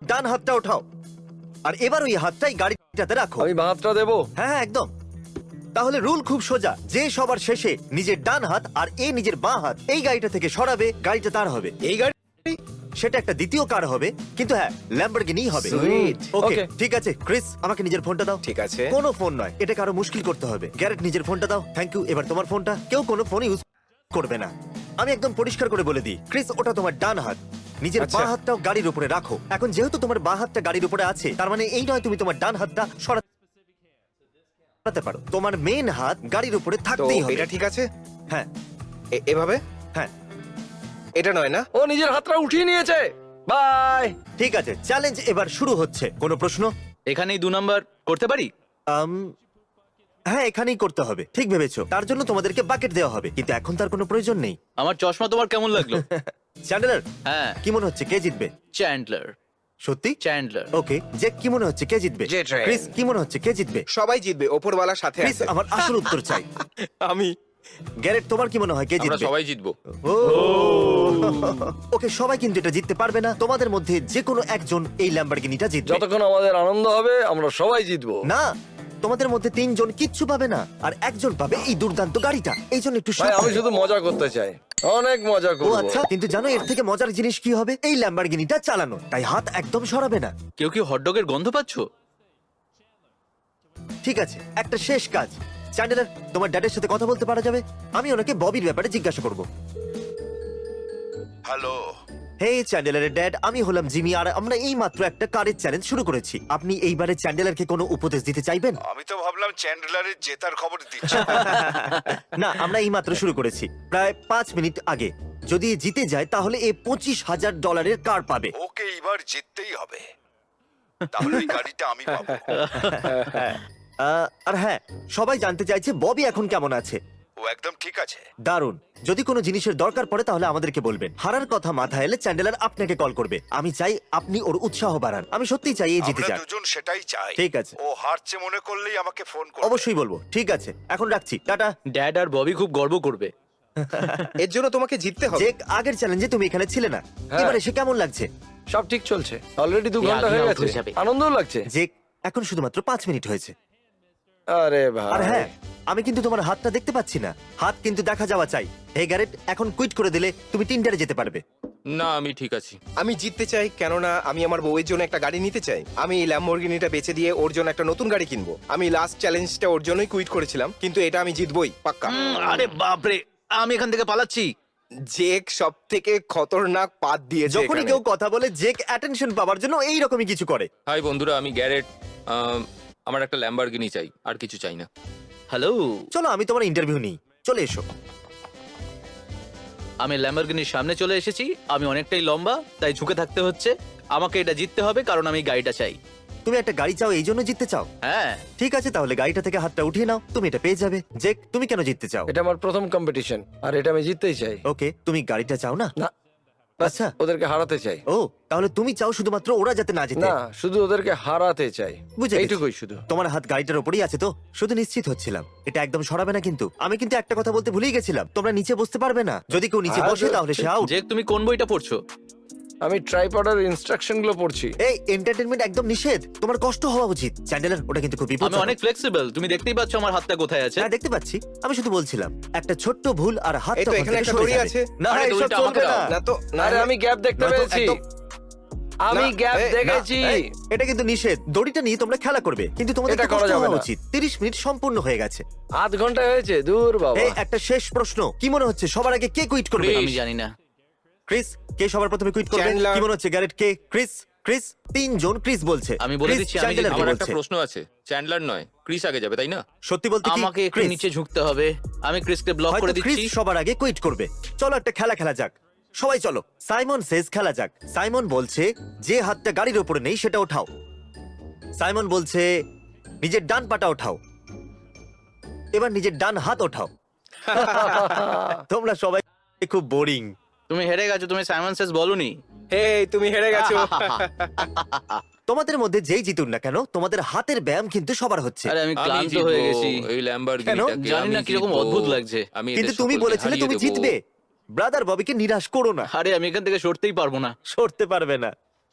ডান হাতটা ওঠাও, আর এবার ওই হাতটাই গাড়িটাতে রাখো। আমি বাঁ হাতটা দেবো। হ্যাঁ হ্যাঁ, একদম। তাহলে রুল খুব সোজা, যে সবার শেষে নিজের ডান হাত আর নিজের বাঁ হাত এই গাড়িটা থেকে সরাবে, গাড়িটা তার হবে। এই গাড়ি সেটা একটা দ্বিতীয় কার হবে, কিন্তু হ্যাঁ ল্যাম্বরগিনি হবে। Sweet. ওকে Okay. ঠিক আছে ক্রিস, আমাকে নিজের ফোনটা দাও। ঠিক আছে। কোনো ফোন নয়, এটাকে আরো মুশকিল করতে হবে। গ্যারেট নিজের ফোনটা দাও। Thank you. এবার তোমার ফোনটা। কেউ কোনো ফোন ইউজ করবে না। আমি একদম পরিষ্কার করে বলে দিই, ক্রিস ওটা তোমার ডান হাত, নিজের আচ্ছা। বাঁ হাতটাও গাড়ির উপরে রাখো। এখন যেহেতু তোমার বাঁ হাতটা গাড়ির উপরে আছে, তার মানে এই নয় তুমি তোমার ডান হাতটা সরাতে পারো। তোমার মেন হাত গাড়ির উপরে তো থাকতেই হবে। এটা ঠিক আছে? হ্যাঁ এভাবে? হ্যাঁ এটা নয় না? ও নিজের হাতটা উঠিয়ে নিয়েছে। বাই। ঠিক আছে, চ্যালেঞ্জ এবার শুরু হচ্ছে। কোনো প্রশ্ন? এখানেই 2 নাম্বার করতে পারি? হ্যাঁ এখানেই করতে হবে, ঠিক ভেবেছো। তার জন্য তোমাদেরকে বাকেট দেওয়া হবে, কিন্তু এখন তার কোনো প্রয়োজন নেই। আমার চশমা তোমার কেমন লাগলো? চ্যান্ডেলার, হ্যাঁ, কি মনে হচ্ছে কে জিতবে? চ্যান্ডলার। সত্যি? চ্যান্ডলার। ওকে, জেক কি মনে হচ্ছে কে জিতবে? জেট্রেন। ক্রিস কি মনে হচ্ছে কে জিতবে? সবাই জিতবে, ওপরওয়ালার সাথে ক্রিস, আছে। আমার আসল উত্তর চাই। আমি গ্যারেট তোমার কি মনে হয় কে আমরা জিতবে? সবাই জিতবো। ও ওকে, সবাই কিন্তু এটা জিততে পারবে না। তোমাদের মধ্যে যে কোনো একজন এই ল্যাম্বরগিনিটা জিতবে। যতক্ষণ আমাদের আনন্দ হবে আমরা সবাই জিতবো। না, তোমাদের মধ্যে 3 জন কিচ্ছু পাবে না, আর একজন পাবে এই দুর্দান্ত গাড়িটা। এই জন্য একটু ভাই আমি সাবধানে। শুধু মজা করতে চাই, অনেক মজা ও করবো। আচ্ছা, কিন্তু জানো এর থেকে মজার জিনিস কি হবে? এই ল্যাম্বরগিনিটা চালানো, তাই হাত একদম সরাবে না। কেউ কি হটডগের গন্ধ পাচ্ছো? ঠিক আছে, একটা শেষ কাজ। চ্যান্ডেলার, তোমার ড্যাডের সাথে কথা বলতে পারা যাবে? আমি ওনাকে ববির ব্যাপারে জিজ্ঞাসা করব। হ্যালো। হে চ্যান্ডেলারের ড্যাড, আমি হলাম জিমি, আর আমরা এই মাত্র একটা কারের চ্যালেঞ্জ শুরু করেছি। আপনি এইবারে চ্যান্ডেলারকে কোনো উপদেশ দিতে চাইবেন? আমি তো ভাবলাম চ্যান্ডলারের জেতার খবর দিচ্ছ। না, আমরা এই মাত্র শুরু করেছি, প্রায় 5 মিনিট আগে। যদি এ জিতে যায় তাহলে এ $25,000 কার পাবে। ওকে এবার জিততেই হবে, তাহলে এই গাড়িটা আমি পাবো। আর হ্যাঁ, সবাই জানতে চাইছে ববি এখন কেমন আছে। ও একদম ঠিক আছে। দারুণ। যদি কোনো জিনিসের দরকার পড়ে তাহলে আমাদেরকে বলবেন। হারার কথা মাথায় এলে চ্যান্ডেলার আপনাকে কল করবে। আমি চাই আপনি ওর উৎসাহ বাড়ান। আমি সত্যিই চাই এই জিতে আমরা যাক। দুজন সেটাই চাই। ঠিক আছে। ও হারছে মনে করলেই আমাকে ফোন করবে। অবশ্যই বলবো। ঠিক আছে, এখন রাখছি, টাটা। ড্যাড আর ববি খুব গর্ব করবে। এর জন্য তোমাকে জিততে হবে। জেক, আগের চ্যালেঞ্জে তুমি এখানে ছিলে না, হ্যাঁ। এবারে সে কেমন লাগছে? সব ঠিক চলছে, অলরেডি 2 ঘন্টা আগে হয়ে out গেছে, হয়ে যাবে। আনন্দও লাগছে। জেক, এখন শুধুমাত্র 5 মিনিট হয়েছে। আরে আর ভাই হ্যাঁ, আমি কিন্তু তোমার হাতটা দেখতে পাচ্ছি না। হাত কিন্তু দেখা যাওয়া চাই। হে গ্যারেট, এখন কুইট করে দিলে তুমি টিন্ডারে যেতে পারবে। না আমি ঠিক আছি। আমি জিততে চাই, কেননা আমি আমার বউয়ের জন্য একটা গাড়ি নিতে চাই। আমি এই ল্যাম্বরগিনিটা বেচে দিয়ে ওর জন্য একটা নতুন গাড়ি কিনবো। আমি লাস্ট চ্যালেঞ্জটা ওর জন্যই কুইট করেছিলাম, কিন্তু এটা আমি জিতবই পাক্কা। আরে বাপরে, আমি এখান থেকে পালাচ্ছি। জেক সব থেকে খতরনাক পাত দিয়েছে যখনই এখানে। কেউ কথা বলে, জেক অ্যাটেনশন পাওয়ার জন্য এইরকমই কিছু করে। হাই বন্ধুরা, আমি গ্যারেট। আমার একটা ল্যাম্বরগিনি চাই, আর কিছু চাই না। হ্যালো, চলো আমি তোমার ইন্টারভিউ নিই, চলে এসো। আমি ল্যাম্বরগিনির সামনে চলে এসেছি। আমি অনেকটাই লম্বা, তাই ঝুঁকে থাকতে হচ্ছে। আমাকে এটা জিততে হবে, কারণ আমি গাড়িটা চাই। তুমি একটা গাড়ি চাও, এই জন্য জিততে চাও? হ্যাঁ, ঠিক আছে, তাহলে গাড়িটা থেকে হাতটা উঠিয়ে নাও, তুমি এটা পেয়ে যাবে। জেক, তুমি কেন জিততে চাও? এটা আমার প্রথম কম্পিটিশন, আর এটা আমি জিততেই চাই। ওকে, তুমি গাড়িটা চাও না? না, বাস আচ্ছা। ওদেরকে হারাতে চাই। ও, তাহলে তুমি চাও শুধুমাত্র ওরা যাতে না জিতে? না, শুধু ওদেরকে হারাতে চাই, বুঝে গেছি। এইটুকুই শুধু। তোমার হাত গাড়িটার উপরেই আছে তো? শুধু নিশ্চিত হচ্ছিলাম। এটা একদম সরাবে না কিন্তু। আমি কিন্তু একটা কথা বলতে ভুলেই গেছিলাম, তোমরা নিচে বসতে পারবে না। যদি কেউ নিচে বসে তাহলে সে আউট। যে তুমি কোন বইটা পড়ছো? আমি ট্রাইপডের ইনস্ট্রাকশন গুলো পড়ছি। এই এন্টারটেইনমেন্ট একদম নিষেধ, তোমার কষ্ট হওয়া উচিত। চ্যান্ডেলার, ওটা কিন্তু খুব আমি বিপজ্জনক। অনেক ফ্লেক্সিবল, তুমি দেখতেই পাচ্ছ আমার হাতটা কোথায় আছে। হ্যাঁ দেখতে পাচ্ছি, আমি শুধু বলছিলাম একটা ছোট্ট ভুল আর হাত এই তো তখন এখানে থেকে একটা সরে দড়ি যাবে। আছে। না, আরে এসব দড়িটা চলবে আমাকে না। দাও। না তো, না আরে আমি গ্যাপ দেখতে নয়তো পেয়েছি, একদম- আমি না, গ্যাপ এই, না, দেখেছি। এই, এটা কিন্তু নিষেধ। দড়িটা নিয়ে তোমরা খেলা করবে, কিন্তু তোমাদের এটা তো করা কষ্ট যাবে হওয়া না। উচিত। 30 মিনিট সম্পূর্ণ হয়ে গেছে। আধ ঘন্টা হয়েছে, দূর বাবা। এই একটা শেষ প্রশ্ন, কি মনে হচ্ছে সবার আগে কে কুইট করবে? আমি জানি না। ক্রিস, কে সবার প্রথমে কুইট করবে? চ্যান্ডলার। কি মনে হচ্ছে গ্যারেট কে? ক্রিস? ক্রিস? 3 জন ক্রিস বলছে। আমি বলে ক্রিস দিচ্ছি, আমি চ্যান্ডেলারকে আমার একটা বলছে। প্রশ্ন আছে, চ্যান্ডলার নয় ক্রিস আগে যাবে, তাই না? সত্যি বলতে কি আমাকে একটু ক্রিস? নিচে ঝুঁকতে হবে। আমি ক্রিসকে ব্লক হয়তো করে ক্রিস দিচ্ছি। সবার আগে কুইট করবে। চলো একটা খেলা খেলা যাক, সবাই চলো। সাইমন সেজ খেলা যাক। সাইমন বলছে যে হাতটা গাড়ির উপরে নেই সেটা ওঠাও। সাইমন বলছে নিজের ডান পাটা ওঠাও। এবার নিজের ডান হাত ওঠাও। তোমরা সবাই খুব বোরিং। তুমি হেরে গেছো, তুমি সাইমন সেজ বলনি। এই তুমি হেরে গেছো। তোমাদের মধ্যে যেই জিতুন না কেন, তোমাদের হাতের ব্যায়াম কিন্তু সবার হচ্ছে। আরে আমি আমি ক্লান্ত জিতবো, হয়ে গেছি। এই ল্যাম্বরগিনিটাকে জানি না আমি কিরকম জিতবো। অদ্ভুত লাগছে। আমি কিন্তু এদের তুমি সকলকে বলেছিলে হারিয়ে তুমি দেবো। জিতবে। ব্রাদার ববিকে নিরাশ করো না, আরে আমি এখান থেকে সরতেই পারবো না। সরতে পারবে না।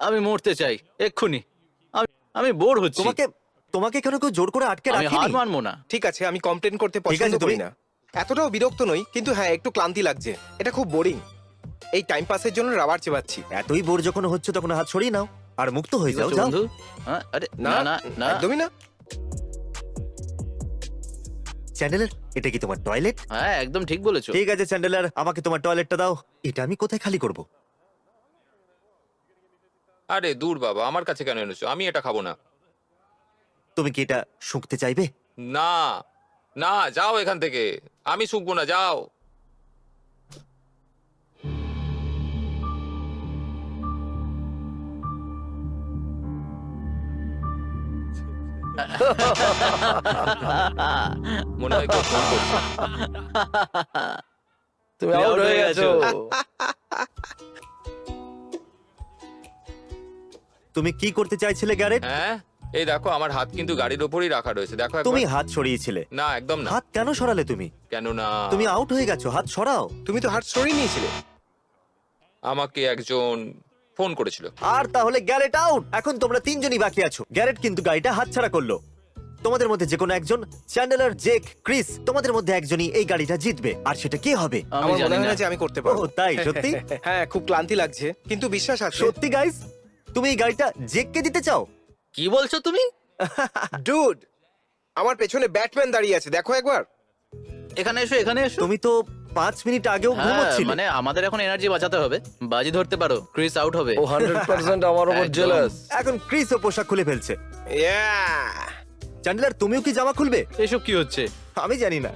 আমি মরতে চাই এক্ষুনি। আমি বোর হচ্ছি। তোমাকে তোমাকে কেন কেউ জোর করে আটকে আমি হার রাখেনি? মানবো না। ঠিক আছে, আমি কমপ্লেন করতে ঠিক আছে, পছন্দ করি তুমি- না। এতটাও বিরক্ত নই, কিন্তু হ্যাঁ একটু ক্লান্তি লাগছে। এটা খুব বোরিং। এই টাইম পাসের জন্য রাবার চেবাচ্ছি। এতই বোর যখন হচ্ছে তখন হাত সরিয়ে নাও আর মুক্ত হয়ে ঠিক যাও। আছে যাও। বন্ধু। হ্যাঁ, আরে না না না না। একদমই না। চ্যান্ডেলার, এটা কি তোমার টয়লেট? হ্যাঁ, একদম ঠিক বলেছো। ঠিক আছে চ্যান্ডেলার, আমাকে তোমার টয়লেটটা দাও। এটা আমি কোথায় খালি করব? আরে দূর বাবা, আমার কাছে কেন এনেছো? আমি এটা খাবো না। তুমি কি এটা শুঁকতে চাইবে? না না, যাও এখান থেকে। আমি শুকবো না, যাও। মনে হয় কেউ ফোন করছে। তুমি Out আউট হয়ে হয়ে গেছো। তুমি কি করতে চাইছিলে গ্যারেট? হ্যাঁ, এই দেখো আমার হাত কিন্তু গাড়ির ওপরই রাখা রয়েছে, দেখো একবার। তুমি হাত সরিয়েছিলে। না, একদম না। হাত কেন সরালে তুমি? কেন না? তুমি আউট হয়ে গেছো, হাত সরাও। তুমি তো হার্ট সরিয়ে নিয়েছিলে। আমাকে একজন ফোন করেছিল। আর তাহলে গ্যারেট আউট। এখন তোমরা তিনজনই বাকি আছো। গ্যারেট কিন্তু গাড়িটা হাতছাড়া করলো। তোমাদের মধ্যে যে কোনো একজন, চ্যান্ডেলার, জেক, ক্রিস, তোমাদের মধ্যে একজনই এই গাড়িটা জিতবে। আর সেটা কে হবে? আমি আমার জানি মনে হয় না। না যে আমি করতে পারবো। ও, তাই? সত্যি? হ্যাঁ, খুব ক্লান্তি লাগছে, কিন্তু বিশ্বাস আছে। সত্যি গাইস, তুমি এই গাড়িটা জেককে দিতে চাও? কি বলছো তুমি? ডুড, আমার পেছনে ব্যাটম্যান দাঁড়িয়ে আছে, দেখো একবার। এখানে এসো, এখানে এসো। তুমি তো 5 মিনিট আগেও হ্যাঁ, ঘুমোচ্ছিলে। মানে আমাদের এখন এনার্জি বাঁচাতে হবে। বাজি ধরতে পারো, ক্রিস আউট হবে। ও 100% আমার উপর একদম। জেলাস। এখন ক্রিসও পোশাক খুলে ফেলছে। Yeah! চ্যান্ডেলার, তুমিও কি জামা খুলবে? এসব কি হচ্ছে? আমি জানি না।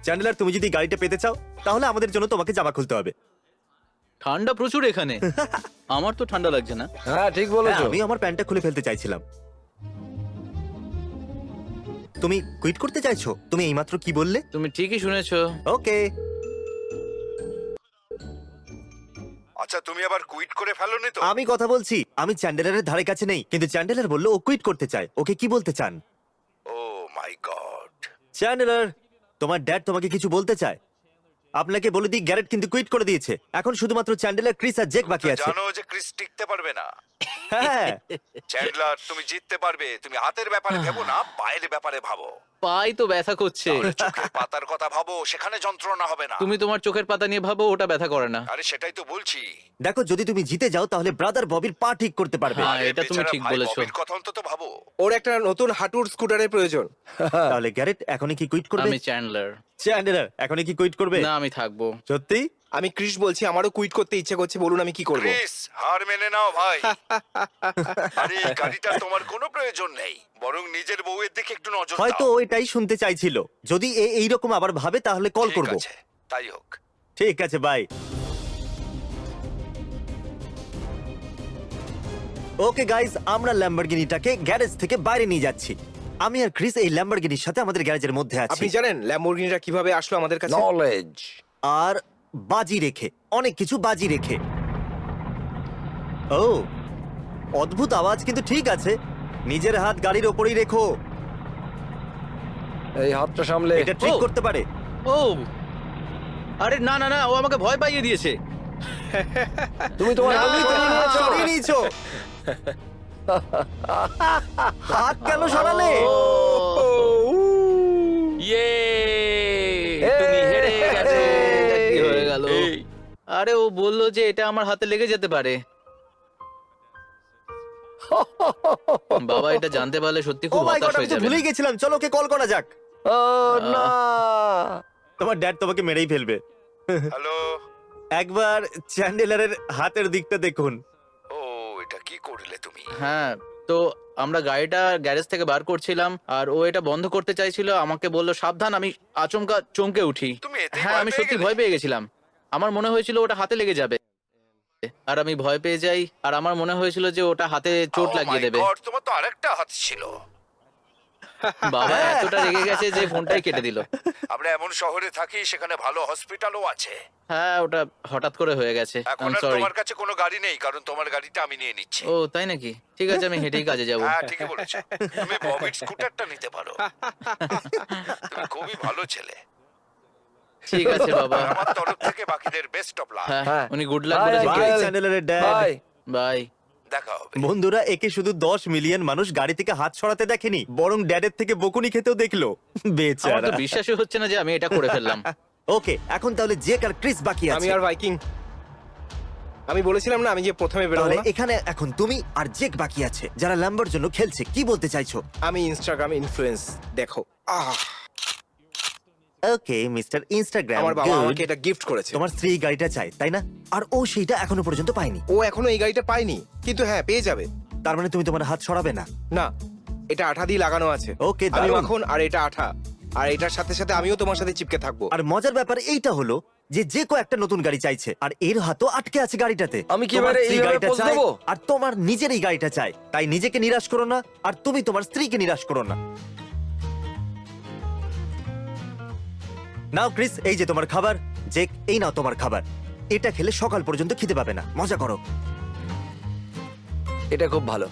চ্যান্ডেলার, তুমি যদি গাড়িটা পেতে চাও তাহলে আমাদের জন্য তোমাকে জামা খুলতে হবে। ঠান্ডা প্রচুর এখানে। আমার তো ঠান্ডা লাগছে না। হ্যাঁ, ঠিক হ্যাঁ, বলেছো। আমি আমার প্যান্টটা খুলে ফেলতে চাইছিলাম। তুমি কুইট করতে চাইছো? তুমি এইমাত্র কি বললে? তুমি ঠিকই শুনেছো। ওকে। আচ্ছা, তুমি আবার কুইট করে ফেলোনি তো? আমি কথা বলছি, আমি চ্যান্ডেলারের ধারে কাছে নেই, কিন্তু চ্যান্ডেলার বলল ও কুইট করতে চায়। ওকে কি বলতে চান? ও মাই গড। চ্যান্ডেলার, তোমার ড্যাড তোমাকে কিছু বলতে চায়। আপনাকে বলে দিই, গ্যারেট কিন্তু কুইট করে দিয়েছে। এখন শুধুমাত্র চ্যান্ডেলার, ক্রিস আর জেক বাকি আছে। জানো যে ক্রিস টিকতে পারবে না। হ্যাঁ। চ্যান্ডলার, তুমি জিততে পারবে। তুমি হাতের ব্যাপারে ভেবো না, পায়ের ব্যাপারে ভাবো। পাই তো ব্যথা করছে। তাহলে চোখের পাতার কথা ভাবো, সেখানে যন্ত্রণা হবে না। তুমি তোমার চোখের পাতা নিয়ে ভাবো, ওটা ব্যথা করে না। আরে সেটাই তো বলছি। দেখো, যদি তুমি জিতে যাও তাহলে ব্রাদার ববির পা ঠিক করতে পারবে। হ্যাঁ, আরে এটা তুমি বেচারা ঠিক ভাই বলেছো। ববির কথা অন্তত ভাবো। ওর একটা নতুন হাঁটুর স্কুটারের প্রয়োজন। তাহলে গ্যারেট এখনই কি কুইট করবে? আমি চ্যান্ডলার। চ্যান্ডেলার এখনই কি কুইট করবে? না, আমি থাকবো। সত্যি? আমি ক্রিস বলছি, আমারও কুইট করতে ইচ্ছে করছে, বলুন আমি কি করব। ক্রিস, হার মেনে নাও ভাই। আরে এই গাড়িটার তোমার কোনো প্রয়োজন নেই, বরং নিজের বউয়ের দিকে একটু নজর হয়তো দাও। ও এটাই শুনতে চাইছিল। যদি এইরকম আবার ভাবে তাহলে কল ঠিক করব। আছে, তাই হোক। ঠিক আছে, বাই। ওকে গাইস, আমরা ল্যাম্বরগিনিটাকে গ্যারেজ থেকে বাইরে নিয়ে যাচ্ছি। আমি আর ক্রিস এই ল্যাম্বরগিনির সাথে আমাদের গ্যারেজের মধ্যে আছি। আপনি জানেন ল্যাম্বরগিনিটা কিভাবে আসলো আমাদের কাছে? নলেজ। আর বাজি রেখে, অনেক কিছু বাজি রেখে। ও, অদ্ভুত আওয়াজ, কিন্তু ঠিক আছে। নিজের হাত গাড়ির ওপরেই রেখো। এই হাতটা সামলে। এটা ট্রিক ও। করতে পারে। ও, আরে না না না, ও আমাকে ভয় পাইয়ে দিয়েছে। তুমি তোমার হাত সরিয়ে নিয়েছো। হাত কেন সরালে? ইয়ে, তুমি হেরে গেছো। কি হয়ে গেল? এই, আরে ও বললো যে এটা আমার হাতে লেগে যেতে পারে। বাবা, এটা জানতে পারলে সত্যি ও খুব মাই গড, হতাশ আমি হয়ে তো যাবে। ভুলেই গেছিলাম। চলো ওকে কল করা যাক। ও না। তোমার ড্যাড তোমাকে মেরেই ফেলবে। হ্যালো। একবার চ্যান্ডেলারের হাতের দিকটা দেখুন। ও, এটা কি করলে তুমি? হ্যাঁ, তো আমরা গাড়িটা গ্যারেজ থেকে বার করছিলাম আর ও এটা বন্ধ করতে চাইছিল। আমাকে বললো সাবধান, আমি আচমকা চমকে উঠি। তুমি এতেই হ্যাঁ, ভয় আমি পেয়ে সত্যি গেলে? ভয় পেয়ে গেছিলাম। আমার মনে হয়েছিল ওটা হাতে লেগে যাবে, আর আমি ভয় পেয়ে যাই। আর আমার মনে হয়েছিল যে ওটা হাতে চোট Oh লাগিয়ে my দেবে। God, তোমার তো আরেকটা হাত ছিল। বাবা এতটা রেগে গেছে যে ফোনটাই কেটে দিল। আমরা এমন শহরে থাকি, সেখানে ভালো হসপিটালও আছে। হ্যাঁ, ওটা হঠাৎ করে হয়ে গেছে। এখন আর সরি। তোমার কাছে কোনো গাড়ি নেই, কারণ তোমার গাড়িটা আমি নিয়ে নিচ্ছি। ও তাই নাকি? ঠিক আছে, আমি হেঁটেই কাজে যাব। হ্যাঁ, ঠিকই বলেছো। তুমি ববির স্কুটারটা নিতে পারো। তুমি খুবই ভালো ছেলে। ঠিক আছে বাবা। আর আমার তরফ থেকে বাকিদের বেস্ট অফ লাক। হ্যাঁ, হ্যাঁ। উনি গুড লাক Bye, বলেছেন। uncle. বাই চ্যান্ডেলারের ড্যাড। বাই। বাই। দেখা হবে। বন্ধুরা, একে শুধু 10 মিলিয়ন মানুষ গাড়ি থেকে হাত ছড়াতে দেখেনি, বরং ড্যাডের থেকে বকুনি খেতেও দেখলো। আমার বেচারা। তো বিশ্বাসই হচ্ছে না যে আমি এটা করে ফেললাম। ওকে, এখন তাহলে জেক আর ক্রিস বাকি আমি আছে। আর ভাইকিং। আমি বলেছিলাম না আমি যে প্রথমে বেরোবো তাহলে না? এখানে এখন তুমি আর জেক বাকি আছে, যারা ল্যাম্বোর জন্য খেলছে। কি বলতে চাইছো? আমি ইনস্টাগ্রাম ইনফ্লুয়েন্স দেখো। ওকে মিস্টার ইনস্টাগ্রাম, আমার বাবা আমাকে এটা গিফট করেছে। তোমার স্ত্রী এই গাড়িটা চায়, তাই না? আর ও সেইটা এখনো পর্যন্ত পায়নি। ও এখনো এই গাড়িটা পায়নি, কিন্তু হ্যাঁ পেয়ে যাবে। তার মানে তুমি তোমার হাত সরাবে না? না, এটা আঠা দিয়ে লাগানো আছে। ওকে, আমি দারুণ। মাখন আর এটা আঠা, আর এটার সাথে সাথে আমিও তোমার সাথে চিপকে থাকবো। আর মজার ব্যাপার এইটা হলো যে যে কেউ একটা নতুন গাড়ি চাইছে, আর এর হাতও আটকে আছে গাড়িটাতে। আমি কি তোমার এবারে স্ত্রী এইভাবে গাড়িটা পোজ চায়, দেবো? আর তোমার নিজের এই গাড়িটা চাই। তাই নিজেকে নিরাশ করো না, আর তুমি তোমার স্ত্রীকে নিরাশ করো না। নাও ক্রিস, এই যে তোমার খাবার। জেক, এই নাও তোমার খাবার। এটা খেলে সকাল পর্যন্ত খিদে পাবে না। মজা করো। এটা খুব ভালো।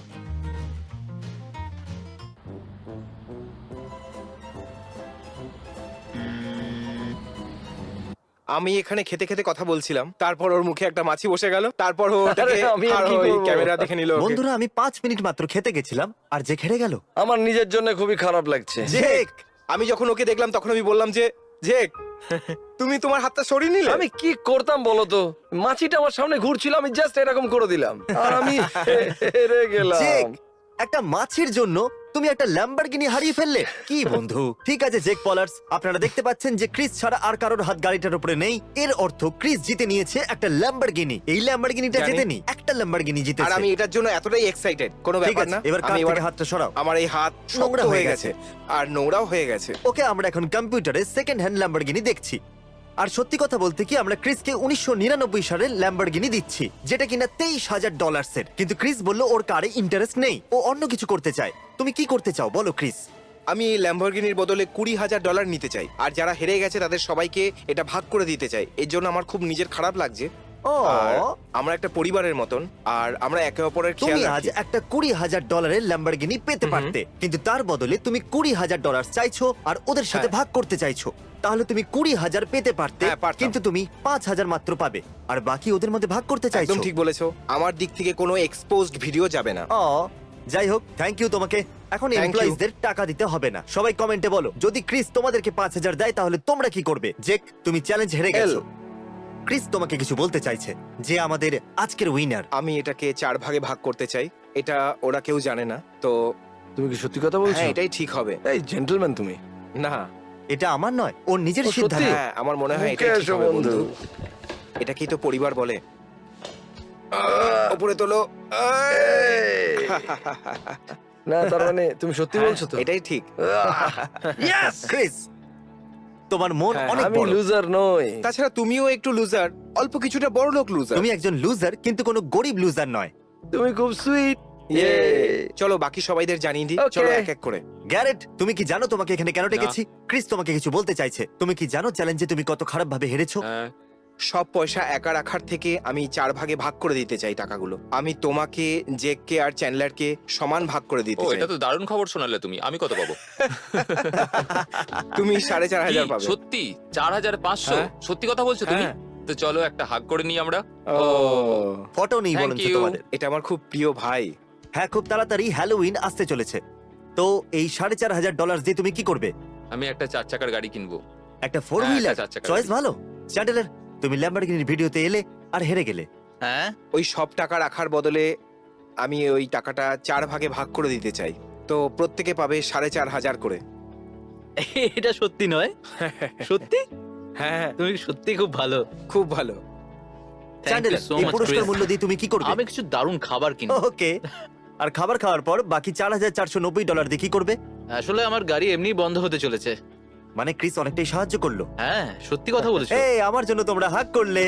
আমি এখানে খেতে খেতে কথা বলছিলাম, তারপর ওর মুখে একটা মাছি বসে গেল, তারপর ও ওটাকে আরে, আমি আর আর কি ওই করবো? ক্যামেরা দেখে নিল ওকে। বন্ধুরা, আমি 5 মিনিট মাত্র খেতে গেছিলাম, আর যে হেরে গেল। আমার নিজের জন্য খুবই খারাপ লাগছে। জেক, আমি যখন ওকে দেখলাম তখন আমি বললাম যে জেক তুমি তোমার হাতটা সরিয়ে নিলে। আমি কি করতাম বলো তো? মাছিটা আমার সামনে ঘুরছিল, আমি জাস্ট এরকম করে দিলাম আর আমি হেরে গেলাম। জেক, একটা মাছির জন্য তুমি একটা ল্যাম্বরগিনি হারিয়ে ফেললে। কি বন্ধু! ঠিক আছে জেক পলার্স, আপনারা দেখতে পাচ্ছেন যে ক্রিস ছাড়া আর কারোর হাত গাড়িটার উপরে নেই। এর অর্থ ক্রিস জিতে নিয়েছে একটা ল্যাম্বরগিনি। এই ল্যাম্বরগিনিটা জানি। জেতেনি, একটা ল্যাম্বরগিনি আর জিতেছে। আমি এটার জন্য এতটাই এক্সাইটেড, কোনো ঠিক ব্যাপার আছে, না। এবার কার আমি থেকে হাতটা সরাও। আমার এই হাত নোংরা নোংরা হয়ে হয়ে গেছে আর নোংরাও হয়ে গেছে। ওকে, আমরা এখন কম্পিউটারে সেকেন্ড হ্যান্ড ল্যাম্বরগিনি দেখছি। আর সত্যি কথা বলতে কি, আমরা ক্রিসকে 1999 সালের ল্যাম্বরগিনি দিচ্ছি, যেটা কিনা $23,000 কিন্তু ক্রিস বলল ওর কারে ইন্টারেস্ট নেই, ও অন্য কিছু করতে চায়। তুমি কি করতে চাও বলো ক্রিস? আমি এই ল্যাম্বরগিনির বদলে $20,000 নিতে চাই, আর যারা হেরে গেছে তাদের সবাইকে এটা ভাগ করে দিতে চাই। এর জন্য আমার খুব নিজের খারাপ লাগছে। ও, আর আমরা একটা পরিবারের মতন, আর আমরা একে অপরের খেয়াল তুমি আজ রাখি। একটা $20,000 ল্যাম্বরগিনি পেতে পারতে, কিন্তু তার বদলে তুমি $20,000 চাইছো আর ওদের সাথে হ্যাঁ। ভাগ করতে চাইছো। তাহলে তুমি 20,000 পেতে পারতে, হ্যাঁ, পারতাম। কিন্তু তুমি 5,000 মাত্র পাবে, আর বাকি ওদের মধ্যে ভাগ করতে চাইছো। একদম ঠিক বলেছো। আমার দিক থেকে কোনো এক্সপোজড ভিডিও যাবে না। ও, যাই হোক, থ্যাংক ইউ তোমাকে। এখন Thank you. এমপ্লয়িজদের টাকা দিতে হবে না। সবাই কমেন্টে বলো, যদি ক্রিস তোমাদেরকে 5,000 দেয় তাহলে তোমরা কি করবে? জেক, তুমি চ্যালেঞ্জ হেরে গেছো। ক্রিস তোমাকে কিছু বলতে চাইছে, যে আমাদের আজকের উইনার। আমি এটাকে 4 ভাগে ভাগ করতে চাই। এটা ওরা কেউ জানে না, তো তুমি কি সত্যি কথা বলছো? হ্যাঁ এটাই ঠিক হবে। এই জেন্টলম্যান তুমি। না, এটা আমার নয়, ওর নিজের ও, সত্যি? সিদ্ধান্ত। হ্যাঁ আমার মনে হয় মুখে এটাই ঠিক এসো, হবে বন্ধু। বন্ধু। এটাকেই তো পরিবার বলে। উপরে তোলো। এই। না, তার মানে তুমি সত্যি হ্যাঁ, বলছো তো? এটাই ঠিক। ইয়েস! ক্রিস, তোমার মন হ্যাঁ, অনেক আমি বড়। লুজার নই। তাছাড়া তুমিও একটু লুজার, অল্প কিছুটা বড় লোক লুজার। তুমি একজন লুজার, কিন্তু কোনো গরিব লুজার নয়। তুমি খুব সুইট। ইয়ে। চলো বাকি সবাইদের জানিয়ে দিই। Okay. চলো এক এক করে। গ্যারেট, তুমি কি জানো তোমাকে এখানে কেন ডেকেছি? ক্রিস তোমাকে কিছু বলতে চাইছে। তুমি কি জানো চ্যালেঞ্জে তুমি কত খারাপ ভাবে হেরেছো? হ্যাঁ, সব পয়সা একা রাখার থেকে আমি 4 ভাগে ভাগ করে দিতে চাই টাকাগুলো। আমি তোমাকে, জেককে আর চ্যান্ডলারকে সমান ভাগ করে দিতে ও চাই। এটা তো দারুণ খবর শোনালে তুমি। আমি কত পাবো? তুমি 4,500 কি? পাবে। সত্যি 4,500? হ্যাঁ। সত্যি কথা বলছো তুমি? হ্যাঁ। তো চলো একটা হাগ করে নিই আমরা। ও, ফটো নেই Thank বলছো you. তোমাদের? এটা আমার খুব প্রিয় ভাই। হ্যাঁ, খুব তাড়াতাড়ি হ্যালোউইন আসতে চলেছে। তো এই $4,500 দিয়ে তুমি কি করবে? আমি একটা 4 চাকার গাড়ি কিনবো। একটা 4 হ্যাঁ, হুইলার? একটা 4 চাকার চয়েস গাড়ি। ভালো। চ্যান্ডেলার, তুমি ল্যাম্বরগিনির ভিডিওতে এলে আর হেরে গেলে। হ্যাঁ, ওই সব টাকা রাখার বদলে আমি ওই টাকাটা 4 ভাগে ভাগ করে দিতে চাই। তো প্রত্যেকে পাবে 4,500 করে। এটা সত্যি নয়? সত্যি? হ্যাঁ, তুমি সত্যি খুব ভালো। খুব ভালো। Thank you চ্যান্ডেলার, so এই much, পুরস্কার Chris. মূল্য দিয়ে তুমি কি করবে? আমি কিছু দারুণ খাবার কিনবো। ওকে। আর খাবার খাওয়ার পর বাকি $4,490 দিয়ে কি করবে? আসলে আমার গাড়ি এমনি বন্ধ হতে চলেছে। মানে ক্রিস অনেকটাই সাহায্য করলো। হ্যাঁ, সত্যি কথা বলেছো। এই, আমার জন্য তোমরা হাগ করলে।